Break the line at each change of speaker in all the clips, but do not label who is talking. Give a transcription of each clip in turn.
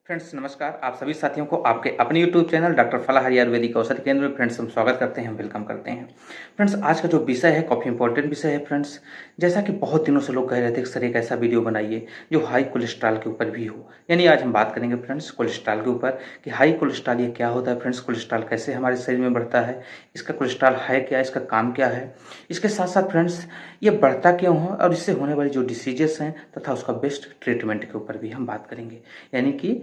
Friends नमस्कार। आप सभी साथियों को आपके अपने यूट्यूब चैनल डॉक्टर फलाहारी आयुर्वेदिक औषधि केंद्र में फ्रेंड्स हम स्वागत करते हैं, वेलकम करते हैं। फ्रेंड्स आज का जो विषय है काफ़ी इंपॉर्टेंट विषय है फ्रेंड्स। जैसा कि बहुत दिनों से लोग कह रहे थे कि सर एक ऐसा वीडियो बनाइए जो हाई कोलेस्ट्रॉल के ऊपर भी हो, यानी आज हम बात करेंगे फ्रेंड्स कोलेस्ट्रॉल के ऊपर कि हाई कोलेस्ट्रॉल ये क्या होता है फ्रेंड्स, कोलेस्ट्रॉल कैसे हमारे शरीर में बढ़ता है, इसका कोलेस्ट्रॉल है क्या, इसका काम क्या है, इसके साथ साथ फ्रेंड्स ये बढ़ता क्यों है और इससे होने वाली जो डिसीजेस हैं तथा उसका बेस्ट ट्रीटमेंट के ऊपर भी हम बात करेंगे, यानी कि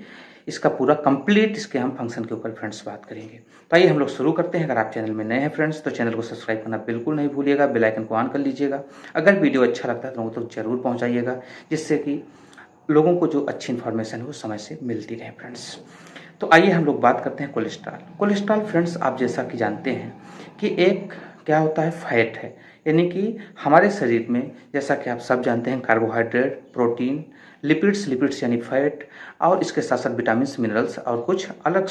इसका पूरा कंप्लीट इसके हम फंक्शन के ऊपर फ्रेंड्स बात करेंगे। तो आइए हम लोग शुरू करते हैं। अगर आप चैनल में नए हैं फ्रेंड्स तो चैनल को सब्सक्राइब करना बिल्कुल नहीं भूलिएगा, बेल आइकन को ऑन कर लीजिएगा। अगर वीडियो अच्छा लगता है तो लोगों तक जरूर पहुंचाइएगा, जिससे कि लोगों को जो अच्छी इन्फॉर्मेशन है वो समय से मिलती रहे फ्रेंड्स। तो आइए हम लोग बात करते हैं कोलेस्ट्रॉल। कोलेस्ट्रॉल फ्रेंड्स आप जैसा कि जानते हैं कि एक क्या होता है, फैट है, यानी कि हमारे शरीर में जैसा कि आप सब जानते हैं कार्बोहाइड्रेट, प्रोटीन, लिपिड्स यानी फैट और इसके साथ साथ विटामिन मिनरल्स और कुछ अलग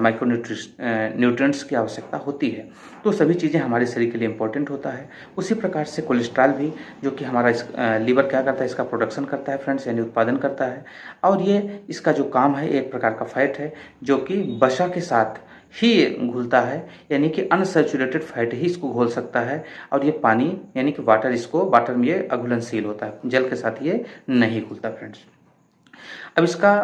माइक्रो न्यूट्रिएंट्स की आवश्यकता होती है। तो सभी चीज़ें हमारे शरीर के लिए इम्पोर्टेंट होता है। उसी प्रकार से कोलेस्ट्रॉल भी, जो कि हमारा लीवर क्या करता है, इसका प्रोडक्शन करता है फ्रेंड्स, यानी उत्पादन करता है। और ये इसका जो काम है एक प्रकार का फैट है जो कि वसा के साथ ही घुलता है, यानी कि अनसैचुरेटेड फैट ही इसको घोल सकता है। और ये पानी यानी कि वाटर में ये अघुलनशील होता है, जल के साथ ये नहीं घुलता फ्रेंड्स। अब इसका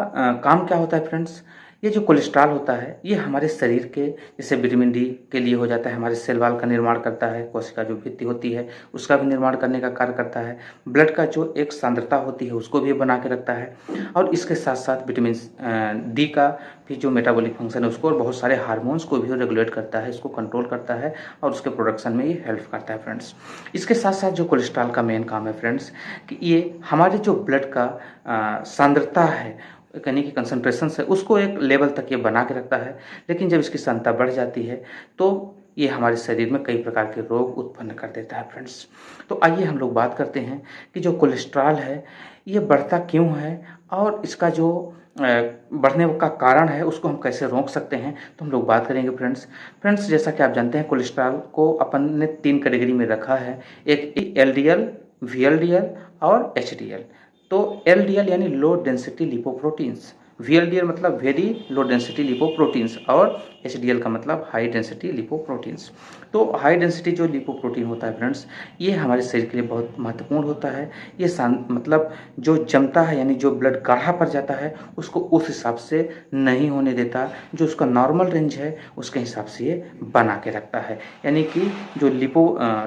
काम क्या होता है फ्रेंड्स, ये जो कोलेस्ट्रॉल होता है ये हमारे शरीर के जैसे विटामिन डी के लिए हो जाता है, हमारे सेल वॉल का निर्माण करता है, कोशिका जो भित्ति होती है उसका भी निर्माण करने का कार्य करता है, ब्लड का जो एक सांद्रता होती है उसको भी बना के रखता है। और इसके साथ साथ विटामिन डी का भी जो मेटाबॉलिक फंक्शन है उसको और बहुत सारे हार्मोन्स को भी रेगुलेट करता है, इसको कंट्रोल करता है और उसके प्रोडक्शन में ये हेल्प करता है फ्रेंड्स। इसके साथ साथ जो कोलेस्ट्रॉल का मेन काम है फ्रेंड्स कि ये हमारे जो ब्लड का सांद्रता है, यानी कि कंसंट्रेशन है, उसको एक लेवल तक ये बना के रखता है। लेकिन जब इसकी सांद्रता बढ़ जाती है तो ये हमारे शरीर में कई प्रकार के रोग उत्पन्न कर देता है फ्रेंड्स। तो आइए हम लोग बात करते हैं कि जो कोलेस्ट्रॉल है ये बढ़ता क्यों है और इसका जो बढ़ने का कारण है उसको हम कैसे रोक सकते हैं, तो हम लोग बात करेंगे फ्रेंड्स जैसा कि आप जानते हैं कोलेस्ट्रॉल को अपन ने 3 कैटेगरी में रखा है, एक एलडीएल, वीएलडीएल और एचडीएल। तो एलडीएल यानी लो डेंसिटी लिपोप्रोटीन्स, वीएलडीएल मतलब वेरी लो डेंसिटी लिपोप्रोटीन्स और एचडीएल का मतलब हाई डेंसिटी लिपोप्रोटीन्स। तो हाई डेंसिटी जो लिपोप्रोटीन होता है फ्रेंड्स ये हमारे शरीर के लिए बहुत महत्वपूर्ण होता है। ये मतलब जो जमता है यानी जो ब्लड गाढ़ा पड़ जाता है उसको उस हिसाब से नहीं होने देता, जो उसका नॉर्मल रेंज है उसके हिसाब से ये बना के रखता है, यानी कि जो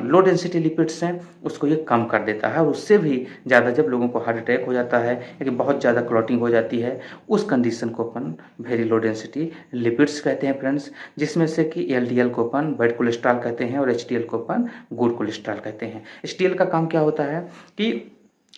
लो डेंसिटी लिपिड्स हैं उसको ये कम कर देता है। और उससे भी ज़्यादा जब लोगों को हार्ट अटैक हो जाता है या कि बहुत ज़्यादा क्लॉटिंग हो जाती है उस कंडीशन को अपन वेरी लो डेंसिटी लिपिड्स कहते हैं फ्रेंड्स, जिसमें से कि एलडीएल को अपन बैड कोलेस्ट्रॉल कहते हैं और एचडीएल को अपन गुड कोलेस्ट्रॉल कहते हैं। एचडीएल का काम क्या होता है कि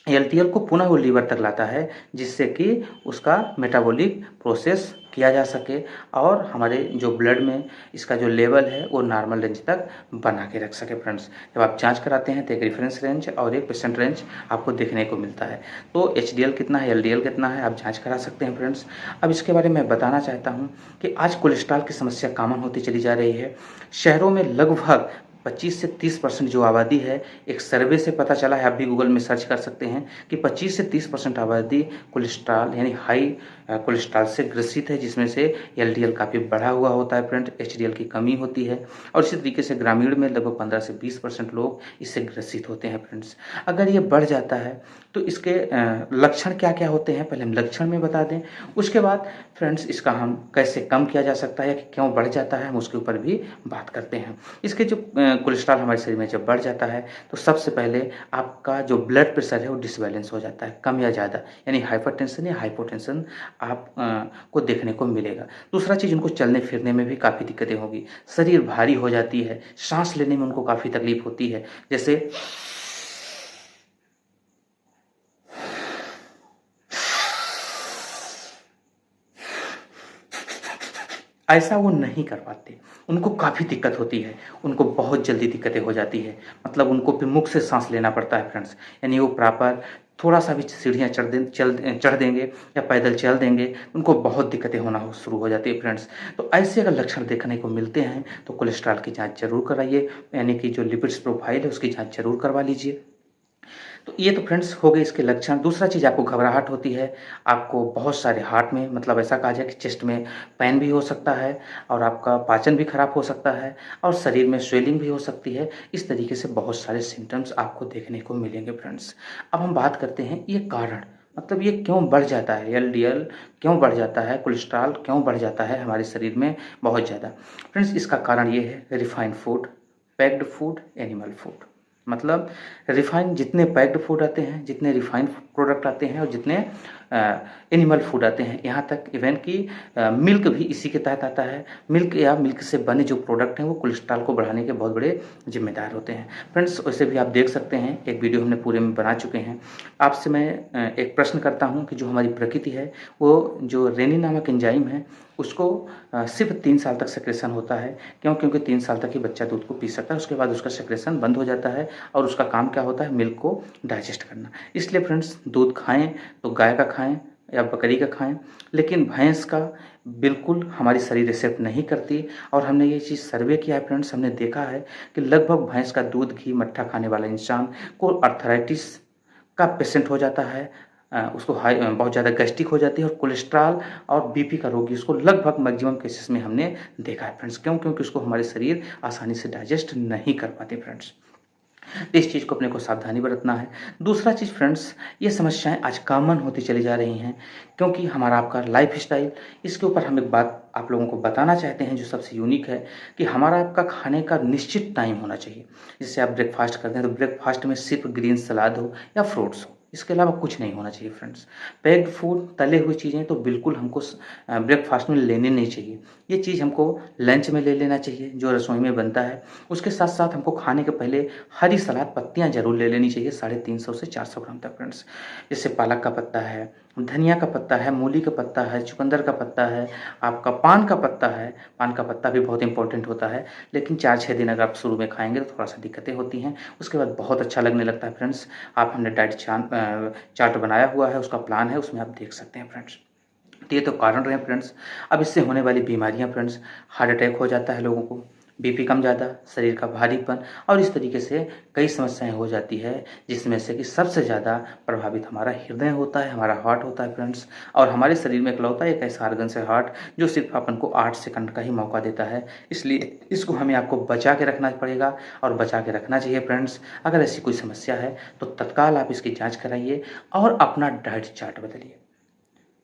एलटीएल को पुनः वो लीवर तक लाता है, जिससे कि उसका मेटाबॉलिक प्रोसेस किया जा सके और हमारे जो ब्लड में इसका जो लेवल है वो नॉर्मल रेंज तक बना के रख सके फ्रेंड्स। जब आप जांच कराते हैं तो एक रेफरेंस रेंज और एक पेशेंट रेंज आपको देखने को मिलता है। तो एचडीएल कितना है, एलडीएल कितना है, आप जांच करा सकते हैं फ्रेंड्स। अब इसके बारे में बताना चाहता हूँ कि आज कोलेस्ट्रॉल की समस्या कॉमन होती चली जा रही है। शहरों में लगभग 25 से 30% जो आबादी है, एक सर्वे से पता चला है, आप भी गूगल में सर्च कर सकते हैं कि 25 से 30% आबादी कोलेस्ट्रॉल यानी हाई कोलेस्ट्रॉल से ग्रसित है, जिसमें से एलडीएल काफ़ी बढ़ा हुआ होता है फ्रेंड, एचडीएल की कमी होती है। और इसी तरीके से ग्रामीण में लगभग 15 से 20% लोग इससे ग्रसित होते हैं फ्रेंड्स। अगर ये बढ़ जाता है तो इसके लक्षण क्या क्या होते हैं पहले हम लक्षण में बता दें, उसके बाद फ्रेंड्स इसका हम कैसे कम किया जा सकता है, कि क्यों बढ़ जाता है हम उसके ऊपर भी बात करते हैं। इसके जो कोलेस्ट्रॉल हमारे शरीर में जब बढ़ जाता है तो सबसे पहले आपका जो ब्लड प्रेशर है वो डिसबैलेंस हो जाता है, कम या ज़्यादा, यानी हाइपरटेंशन या हाइपोटेंशन आप को देखने को मिलेगा। दूसरा चीज़, उनको चलने फिरने में भी काफ़ी दिक्कतें होगी, शरीर भारी हो जाती है, सांस लेने में उनको काफ़ी तकलीफ होती है, जैसे ऐसा वो नहीं कर पाते, उनको काफ़ी दिक्कत होती है, उनको बहुत जल्दी दिक्कतें हो जाती है, मतलब उनको फिर मुख से सांस लेना पड़ता है फ्रेंड्स, यानी वो प्रॉपर थोड़ा सा भी सीढ़ियाँ चढ़ देंगे या पैदल चल देंगे उनको बहुत दिक्कतें होना शुरू हो जाती है फ्रेंड्स। तो ऐसे अगर लक्षण देखने को मिलते हैं तो कोलेस्ट्रॉल की जाँच जरूर कराइए, यानी कि जो लिपिड्स प्रोफाइल है उसकी जाँच जरूर करवा लीजिए। तो ये तो फ्रेंड्स हो गए इसके लक्षण। दूसरा चीज़, आपको घबराहट होती है, आपको बहुत सारे हार्ट में, मतलब ऐसा कहा जाए कि चेस्ट में पेन भी हो सकता है, और आपका पाचन भी खराब हो सकता है, और शरीर में स्वेलिंग भी हो सकती है। इस तरीके से बहुत सारे सिम्टम्स आपको देखने को मिलेंगे फ्रेंड्स। अब हम बात करते हैं ये कारण, मतलब ये क्यों बढ़ जाता है, एलडीएल क्यों बढ़ जाता है, कोलेस्ट्रॉल क्यों बढ़ जाता है हमारे शरीर में बहुत ज़्यादा। फ्रेंड्स, इसका कारण ये है refined food, packed food, animal food. मतलब रिफाइंड, जितने पैक्ड फूड आते हैं, जितने रिफाइंड प्रोडक्ट आते हैं, और जितने एनिमल फूड आते हैं, यहाँ तक इवन कि मिल्क भी इसी के तहत आता है। मिल्क या मिल्क से बने जो प्रोडक्ट हैं वो कोलेस्ट्रॉल को बढ़ाने के बहुत बड़े जिम्मेदार होते हैं। फ्रेंड्स, वैसे भी आप देख सकते हैं, एक वीडियो हमने पूरे में बना चुके हैं। आपसे मैं एक प्रश्न करता हूँ कि जो हमारी प्रकृति है, वो जो रेनिन नामक एंजाइम है, उसको सिर्फ 3 साल तक सेक्रेशन होता है। क्यों? क्योंकि 3 साल तक ही बच्चा दूध को पी सकता है, उसके बाद उसका सेक्रेशन बंद हो जाता है, और उसका काम क्या होता है, मिल्क को डाइजेस्ट करना। इसलिए फ्रेंड्स, दूध खाएं तो गाय का खाएं या बकरी का खाएं, लेकिन भैंस का बिल्कुल हमारी शरीर एक्सेप्ट नहीं करती। और हमने ये चीज़ सर्वे किया है फ्रेंड्स, हमने देखा है कि लगभग भैंस का दूध, घी, मट्ठा खाने वाला इंसान को अर्थराइटिस का पेशेंट हो जाता है, उसको बहुत ज़्यादा गैस्ट्रिक हो जाती है, और कोलेस्ट्रॉल और बीपी का रोगी उसको लगभग मैक्सिमम केसेस में हमने देखा है फ्रेंड्स। क्यों? क्योंकि उसको हमारे शरीर आसानी से डाइजेस्ट नहीं कर पाते फ्रेंड्स। तो इस चीज़ को अपने को सावधानी बरतना है। दूसरा चीज़ फ्रेंड्स, ये समस्याएं आज कॉमन होती चली जा रही हैं, क्योंकि हमारा आपका लाइफ स्टाइल, इसके ऊपर हम एक बात आप लोगों को बताना चाहते हैं जो सबसे यूनिक है, कि हमारा आपका खाने का निश्चित टाइम होना चाहिए। जैसे आप ब्रेकफास्ट करते हैं तो ब्रेकफास्ट में सिर्फ ग्रीन सलाद हो या फ्रूट्स हो, इसके अलावा कुछ नहीं होना चाहिए फ्रेंड्स। पैक्ड फूड, तले हुई चीज़ें तो बिल्कुल हमको ब्रेकफास्ट में लेने नहीं चाहिए। ये चीज़ हमको लंच में ले लेना चाहिए जो रसोई में बनता है। उसके साथ साथ हमको खाने के पहले हरी सलाद पत्तियाँ ज़रूर ले लेनी चाहिए, 350 से 400 ग्राम तक फ्रेंड्स। जैसे पालक का पत्ता है, धनिया का पत्ता है, मूली का पत्ता है, चुकंदर का पत्ता है, आपका पान का पत्ता है। पान का पत्ता भी बहुत इंपॉर्टेंट होता है, लेकिन 4-6 दिन अगर आप शुरू में खाएँगे तो थोड़ा-सा दिक्कतें होती हैं, उसके बाद बहुत अच्छा लगने लगता है फ्रेंड्स। आप हमने डाइट चार्ट बनाया हुआ है, उसका प्लान है, उसमें आप देख सकते हैं फ्रेंड्स। तो ये तो कारण रहे फ्रेंड्स। अब इससे होने वाली बीमारियां फ्रेंड्स, हार्ट अटैक हो जाता है लोगों को, बीपी कम ज़्यादा, शरीर का भारीपन, और इस तरीके से कई समस्याएं हो जाती है, जिसमें से कि सबसे ज़्यादा प्रभावित हमारा हृदय होता है, हमारा हार्ट होता है फ्रेंड्स। और हमारे शरीर में इकलौता एक ऐसा ऑर्गन है हार्ट, जो सिर्फ अपन को 8 सेकंड का ही मौका देता है। इसलिए इसको हमें आपको बचा के रखना पड़ेगा, और बचा के रखना चाहिए फ्रेंड्स। अगर ऐसी कोई समस्या है तो तत्काल आप इसकी जाँच कराइए, और अपना डाइट चार्ट बदलिए,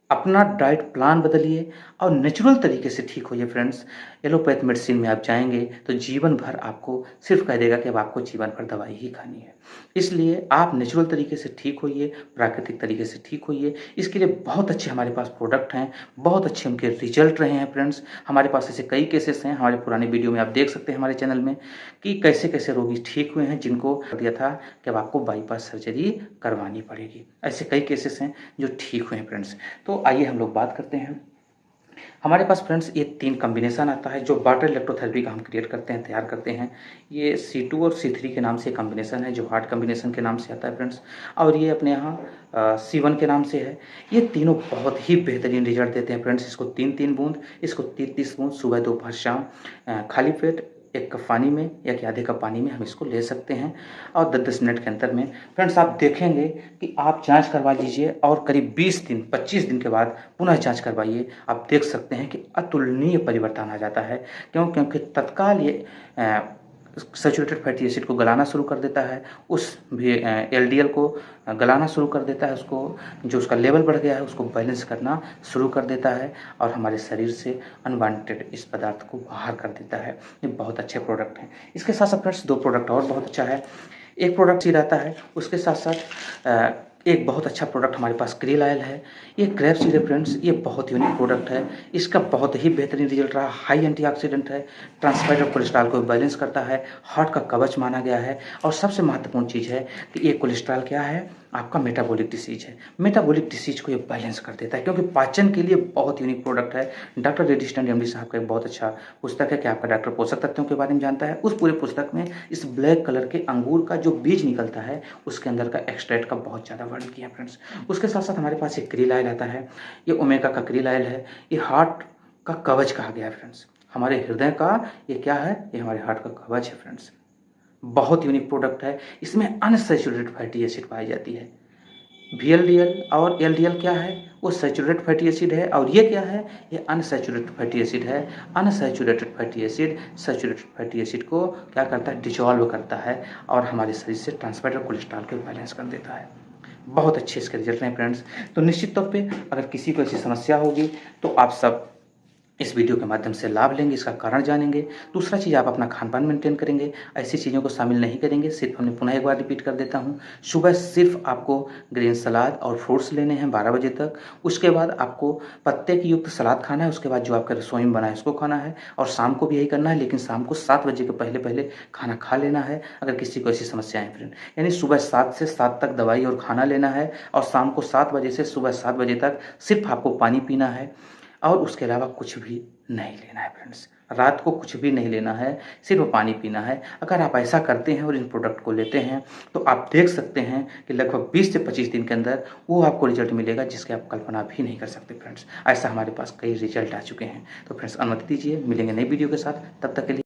अपना डाइट प्लान बदलिए, और नेचुरल तरीके से ठीक होइए फ्रेंड्स। एलोपैथ मेडिसिन में आप जाएँगे तो जीवन भर आपको सिर्फ कह देगा कि अब आपको जीवन भर दवाई ही खानी है। इसलिए आप नेचुरल तरीके से ठीक होइए, प्राकृतिक तरीके से ठीक होइए। इसके लिए बहुत अच्छे हमारे पास प्रोडक्ट हैं, बहुत अच्छे उनके रिजल्ट रहे हैं फ्रेंड्स। हमारे पास ऐसे कई केसेस हैं, हमारे पुराने वीडियो में आप देख सकते हैं हमारे चैनल में, कि कैसे-कैसे रोगी ठीक हुए हैं, जिनको दिया था कि अब आपको बाईपास सर्जरी करवानी पड़ेगी। ऐसे कई केसेस हैं जो ठीक हुए हैं फ्रेंड्स। तो आइए हम लोग बात करते हैं। हमारे पास फ्रेंड्स ये 3 कॉम्बिनेशन आता है जो वाटर इलेक्ट्रोथेरेपी का हम क्रिएट करते हैं, तैयार करते हैं। ये C2 और C3 के नाम से कॉम्बिनेशन है, जो हार्ट कॉम्बिनेशन के नाम से आता है फ्रेंड्स, और ये अपने यहाँ C1 के नाम से है। ये तीनों बहुत ही बेहतरीन रिजल्ट देते हैं फ्रेंड्स। इसको 3-3 बूंद, इसको 30-30 बूंद सुबह, दोपहर, शाम, खाली पेट 1 कप पानी में या कि आधे कप पानी में हम इसको ले सकते हैं, और 10-10 मिनट के अंतर में फ्रेंड्स आप देखेंगे कि आप जांच करवा लीजिए, और करीब 20 दिन 25 दिन के बाद पुनः जांच करवाइए। आप देख सकते हैं कि अतुलनीय परिवर्तन आ जाता है। क्यों? क्योंकि तत्काल ये सैचुरेटेड फैटी एसिड को गलाना शुरू कर देता है, उस भी एलडीएल को गलाना शुरू कर देता है, उसको जो उसका लेवल बढ़ गया है उसको बैलेंस करना शुरू कर देता है, और हमारे शरीर से अनवांटेड इस पदार्थ को बाहर कर देता है। ये बहुत अच्छे प्रोडक्ट हैं। इसके साथ साथ फ्रेंड्स 2 प्रोडक्ट और बहुत अच्छा है। एक प्रोडक्ट ही रहता है, उसके साथ साथ एक बहुत अच्छा प्रोडक्ट हमारे पास क्रिल ऑयल है। ये क्रैप सीड है फ्रेंड्स, ये बहुत यूनिक प्रोडक्ट है। इसका बहुत ही बेहतरीन रिजल्ट रहा। हाई एंटीऑक्सीडेंट है, ट्रांसफाइड कोलेस्ट्रॉल को बैलेंस करता है, हार्ट का कवच माना गया है, और सबसे महत्वपूर्ण चीज़ है कि ये कोलेस्ट्रॉल क्या है, आपका मेटाबॉलिक डिसीज है। मेटाबॉलिक डिसीज को ये बैलेंस कर देता है, क्योंकि पाचन के लिए बहुत यूनिक प्रोडक्ट है। डॉक्टर रेड्डी स्टैंड एमडी साहब का एक बहुत अच्छा पुस्तक है कि आपका डॉक्टर पोषक तत्वों के बारे में जानता है। उस पूरे पुस्तक में इस ब्लैक कलर के अंगूर का जो बीज निकलता है, उसके अंदर का एक्सट्रैक्ट का बहुत ज़्यादा वर्णन किया फ्रेंड्स। उसके साथ साथ हमारे पास एक क्रिल ऑयल आता है। ये ओमेगा का क्रिल ऑयल है। ये हार्ट का कवच कहा गया है फ्रेंड्स। हमारे हृदय का ये क्या है, ये हमारे हार्ट का कवच है फ्रेंड्स। बहुत यूनिक प्रोडक्ट है। इसमें अनसैचुरेटेड फैटी एसिड पाई जाती है। VLDL और LDL क्या है? वो सैचुरेटेड फैटी एसिड है और ये क्या है? ये अनसैचुरेटेड फैटी एसिड है। Unsaturated fatty acid saturated fatty acid को क्या करता है? डिसॉल्व करता है और हमारे शरीर से ट्रांसफर और कोलेस्ट्रॉल को बैलेंस कर देता है। बहुत अच्छे इसके रिजल्ट हैं फ्रेंड्स। तो निश्चित तौर पे अगर किसी को ऐसी समस्या होगी तो आप सब इस वीडियो के माध्यम से लाभ लेंगे, इसका कारण जानेंगे। दूसरा चीज़, आप अपना खान-पान मेंटेन करेंगे, ऐसी चीज़ों को शामिल नहीं करेंगे। सिर्फ हमने पुनः एक बार रिपीट कर देता हूँ, सुबह सिर्फ आपको ग्रीन सलाद और फ्रूट्स लेने हैं 12 बजे तक। उसके बाद आपको पत्ते की युक्त सलाद खाना है, उसके बाद जो आपका रसोई में बना है उसको खाना है और शाम को भी यही करना है, लेकिन शाम को 7 बजे के पहले-पहले खाना खा लेना है, अगर किसी को ऐसी समस्याएँ हैं फ्रेंड। यानी सुबह 7 से 7 तक दवाई और खाना लेना है और शाम को 7 बजे से सुबह 7 बजे तक सिर्फ आपको पानी पीना है और उसके अलावा कुछ भी नहीं लेना है फ्रेंड्स। रात को कुछ भी नहीं लेना है, सिर्फ पानी पीना है। अगर आप ऐसा करते हैं और इन प्रोडक्ट को लेते हैं तो आप देख सकते हैं कि लगभग 20 से 25 दिन के अंदर वो आपको रिजल्ट मिलेगा जिसकी आप कल्पना भी नहीं कर सकते फ्रेंड्स। ऐसा हमारे पास कई रिजल्ट आ चुके हैं। तो फ्रेंड्स अनुमति दीजिए, मिलेंगे नई वीडियो के साथ, तब तक के लिए